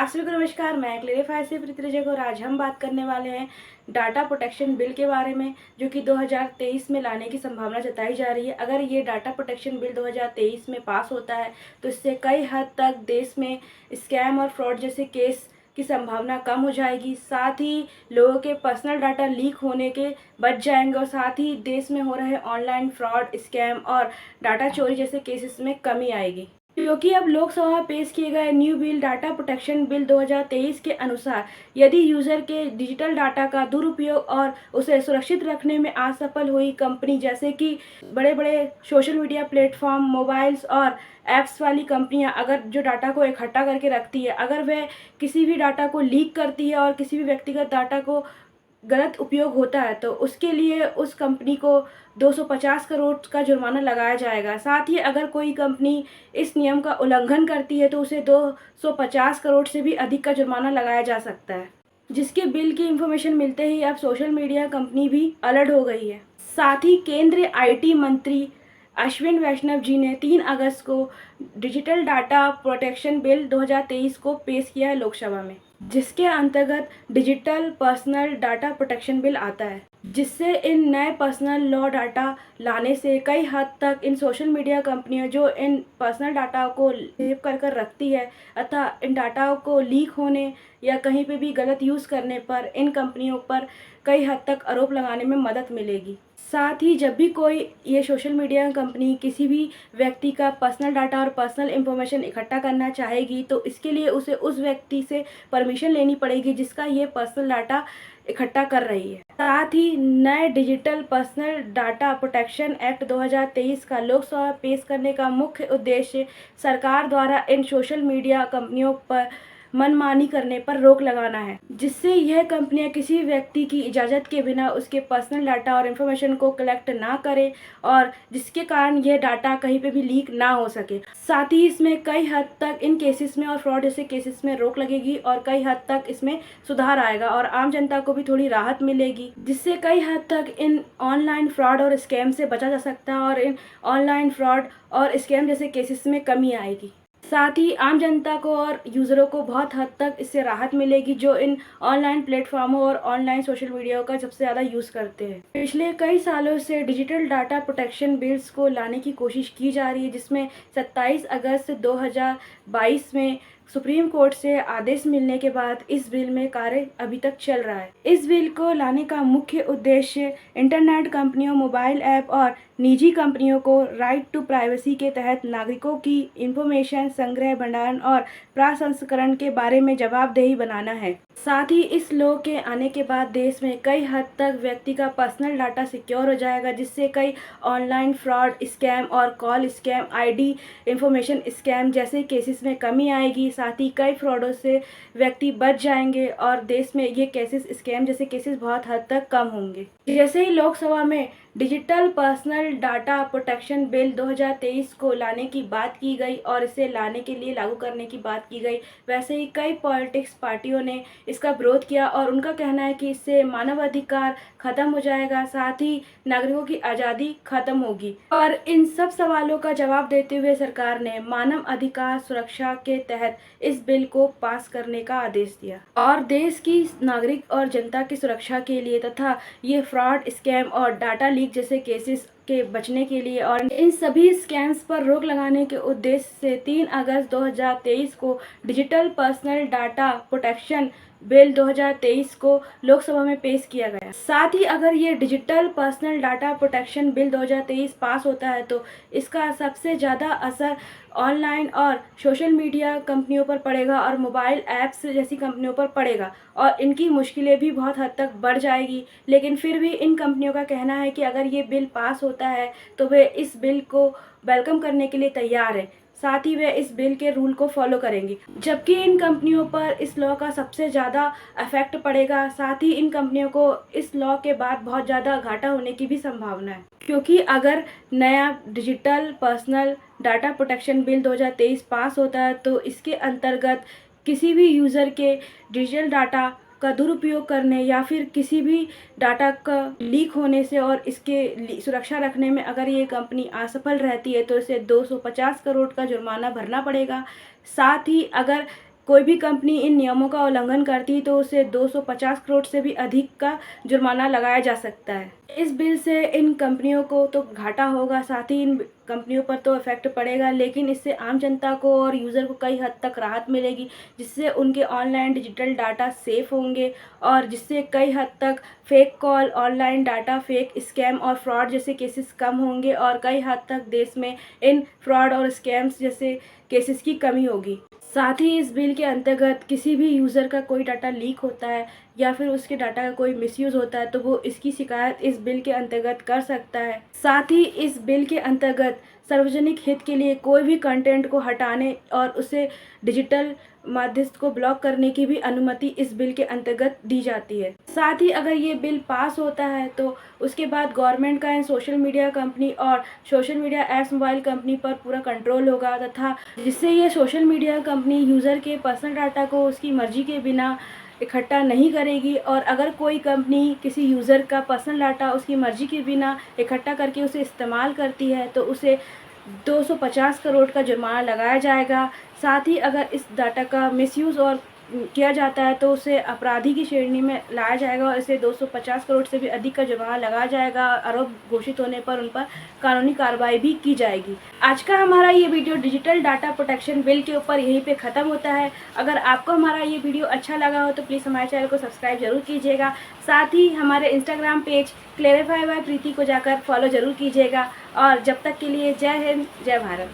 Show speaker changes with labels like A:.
A: आप सभी को नमस्कार। मैं क्लेरिफाई से प्रीति जग और आज हम बात करने वाले हैं डाटा प्रोटेक्शन बिल के बारे में, जो कि 2023 में लाने की संभावना जताई जा रही है। अगर ये डाटा प्रोटेक्शन बिल 2023 में पास होता है तो इससे कई हद तक देश में स्कैम और फ्रॉड जैसे केस की संभावना कम हो जाएगी। साथ ही लोगों के पर्सनल डाटा लीक होने के बच जाएंगे और साथ ही देश में हो रहे ऑनलाइन फ्रॉड, स्कैम और डाटा चोरी जैसे केसेस में कमी आएगी। क्योंकि अब लोकसभा में पेश किए गए new bill data protection bill 2023 के अनुसार यदि यूजर के डिजिटल डाटा का दुरुपयोग और उसे सुरक्षित रखने में असफल हुई कंपनी, जैसे कि बड़े बड़े सोशल मीडिया प्लेटफॉर्म, मोबाइल्स और ऐप्स वाली कंपनियां अगर जो डाटा को इकट्ठा करके रखती है, अगर वह किसी भी डाटा को लीक करती है और किसी भी व्यक्तिगत डाटा को गलत उपयोग होता है तो उसके लिए उस कंपनी को 250 करोड़ का जुर्माना लगाया जाएगा। साथ ही अगर कोई कंपनी इस नियम का उल्लंघन करती है तो उसे 250 करोड़ से भी अधिक का जुर्माना लगाया जा सकता है। जिसके बिल की इंफॉर्मेशन मिलते ही अब सोशल मीडिया कंपनी भी अलर्ट हो गई है। साथ ही केंद्रीय आईटी मंत्री अश्विन वैष्णव जी ने 3 अगस्त को डिजिटल डाटा प्रोटेक्शन बिल 2023 को पेश किया है लोकसभा में, जिसके अंतर्गत digital personal data protection bill आता है, जिससे इन नए पर्सनल लॉ डाटा लाने से कई हद तक इन सोशल मीडिया कंपनियां जो इन पर्सनल डाटा को सेव कर रखती है अतः इन डाटा को लीक होने या कहीं पे भी गलत यूज़ करने पर इन कंपनियों पर कई हद तक आरोप लगाने में मदद मिलेगी। साथ ही जब भी कोई ये सोशल मीडिया कंपनी किसी भी व्यक्ति का पर्सनल डाटा और पर्सनल इंफॉर्मेशन इकट्ठा करना चाहेगी तो इसके लिए उसे उस व्यक्ति से परमिशन लेनी पड़ेगी जिसका ये पर्सनल डाटा इकट्ठा कर रही है। साथ ही नए digital personal data protection act 2023 का लोकसभा पेश करने का मुख्य उद्देश्य सरकार द्वारा इन सोशल मीडिया कंपनियों पर मनमानी करने पर रोक लगाना है, जिससे यह कंपनियां किसी व्यक्ति की इजाज़त के बिना उसके पर्सनल डाटा और इन्फॉर्मेशन को कलेक्ट ना करे और जिसके कारण यह डाटा कहीं पे भी लीक ना हो सके। साथ ही इसमें कई हद तक इन केसेस में और फ्रॉड जैसे केसेस में रोक लगेगी और कई हद तक इसमें सुधार आएगा और आम जनता को भी थोड़ी राहत मिलेगी, जिससे कई हद तक इन ऑनलाइन फ्रॉड और स्कैम से बचा जा सकता है और इन ऑनलाइन फ्रॉड और स्कैम जैसे केसेस में कमी आएगी। साथ ही आम जनता को और यूज़रों को बहुत हद तक इससे राहत मिलेगी जो इन ऑनलाइन प्लेटफॉर्मों और ऑनलाइन सोशल मीडिया का सबसे ज़्यादा यूज़ करते हैं। पिछले कई सालों से डिजिटल डाटा प्रोटेक्शन बिल्स को लाने की कोशिश की जा रही है, जिसमें 27 अगस्त 2022 में सुप्रीम कोर्ट से आदेश मिलने के बाद इस बिल में कार्य अभी तक चल रहा है। इस बिल को लाने का मुख्य उद्देश्य इंटरनेट कंपनियों, मोबाइल ऐप और निजी कंपनियों को राइट टू प्राइवेसी के तहत नागरिकों की इंफॉर्मेशन संग्रह, भंडारण और प्रसंस्करण के बारे में जवाबदेही बनाना है। साथ ही इस लॉ के आने के बाद देश में कई हद तक व्यक्ति का पर्सनल डाटा सिक्योर हो जाएगा, जिससे कई ऑनलाइन फ्रॉड, स्कैम और call scam, ID information scam जैसे केसेस में कमी आएगी। साथ ही कई फ्रॉडों से व्यक्ति बच जाएंगे और देश में ये केसेस, स्कैम जैसे केसेस बहुत हद तक कम होंगे। जैसे ही लोकसभा में digital personal data protection bill 2023 को लाने की बात की गई और इसे लाने के लिए लागू करने की बात की गई, वैसे ही कई पॉलिटिक्स पार्टियों ने इसका विरोध किया और उनका कहना है कि इससे मानवाधिकार खत्म हो जाएगा, साथ ही नागरिकों की आज़ादी खत्म होगी। और इन सब सवालों का जवाब देते हुए सरकार ने मानव अधिकार सुरक्षा के तहत इस बिल को पास करने का आदेश दिया और देश की नागरिक और जनता की सुरक्षा के लिए तथा ये फ्रॉड, स्कैम और डाटा लीक जैसे केसेस के बचने के लिए और इन सभी स्कैम्स पर रोक लगाने के उद्देश्य से 3 अगस्त 2023 को digital personal data protection bill 2023 को लोकसभा में पेश किया गया। साथ ही अगर ये digital personal data protection bill 2023 पास होता है तो इसका सबसे ज़्यादा असर ऑनलाइन और सोशल मीडिया कंपनियों पर पड़ेगा और मोबाइल ऐप्स जैसी कंपनियों पर पड़ेगा और इनकी मुश्किलें भी बहुत हद तक बढ़ जाएगी। लेकिन फिर भी इन कंपनियों का कहना है कि अगर ये बिल पास होता है तो वे इस बिल को वेलकम करने के लिए तैयार है, साथ ही वे इस बिल के रूल को फॉलो करेंगी। जबकि इन कंपनियों पर इस लॉ का सबसे ज़्यादा इफेक्ट पड़ेगा, साथ ही इन कंपनियों को इस लॉ के बाद बहुत ज़्यादा घाटा होने की भी संभावना है, क्योंकि अगर नया digital personal data protection bill 2023 पास होता है तो इसके अंतर्गत किसी भी यूज़र के डिजिटल डाटा का दुरुपयोग करने या फिर किसी भी डाटा का लीक होने से और इसके सुरक्षा रखने में अगर ये कंपनी असफल रहती है तो इसे 250 करोड़ का जुर्माना भरना पड़ेगा। साथ ही अगर कोई भी कंपनी इन नियमों का उल्लंघन करती है तो उसे 250 करोड़ से भी अधिक का जुर्माना लगाया जा सकता है। इस बिल से इन कंपनियों को तो घाटा होगा, साथ ही इन कंपनियों पर तो इफेक्ट पड़ेगा, लेकिन इससे आम जनता को और यूज़र को कई हद तक राहत मिलेगी, जिससे उनके ऑनलाइन डिजिटल डाटा सेफ होंगे और जिससे कई हद तक fake call, online data fake, scam और फ्रॉड जैसे केसेस कम होंगे और कई हद तक देश में इन फ्रॉड और स्कैम्स जैसे केसेस की कमी होगी। साथ ही इस बिल के अंतर्गत किसी भी यूज़र का कोई डाटा लीक होता है या फिर उसके डाटा का कोई मिसयूज़ होता है तो वो इसकी शिकायत इस बिल के अंतर्गत कर सकता है। साथ ही इस बिल के अंतर्गत सार्वजनिक हित के लिए कोई भी कंटेंट को हटाने और उसे डिजिटल मध्यस्थ को ब्लॉक करने की भी अनुमति इस बिल के अंतर्गत दी जाती है। साथ ही अगर ये बिल पास होता है तो उसके बाद गवर्नमेंट का इन सोशल मीडिया कंपनी और social media apps mobile company पर पूरा कंट्रोल होगा, तथा जिससे ये सोशल मीडिया कंपनी यूज़र के पर्सनल डाटा को उसकी मर्जी के बिना इकट्ठा नहीं करेगी। और अगर कोई कंपनी किसी यूज़र का पर्सनल डाटा उसकी मर्जी के बिना इकट्ठा करके उसे इस्तेमाल करती है तो उसे 250 करोड़ का जुर्माना लगाया जाएगा। साथ ही अगर इस डाटा का मिसयूज़ और किया जाता है तो उसे अपराधी की श्रेणी में लाया जाएगा और इसे 250 करोड़ से भी अधिक का जुर्माना लगाया जाएगा। आरोप घोषित होने पर उन पर कानूनी कार्रवाई भी की जाएगी। आज का हमारा ये video digital data protection bill के ऊपर यहीं पे ख़त्म होता है। अगर आपको हमारा ये वीडियो अच्छा लगा हो तो प्लीज़ हमारे चैनल को सब्सक्राइब जरूर कीजिएगा। साथ ही हमारे इंस्टाग्राम पेज क्लेरिफाई बाय प्रीति को जाकर फॉलो ज़रूर कीजिएगा। और जब तक के लिए जय हिंद, जय भारत।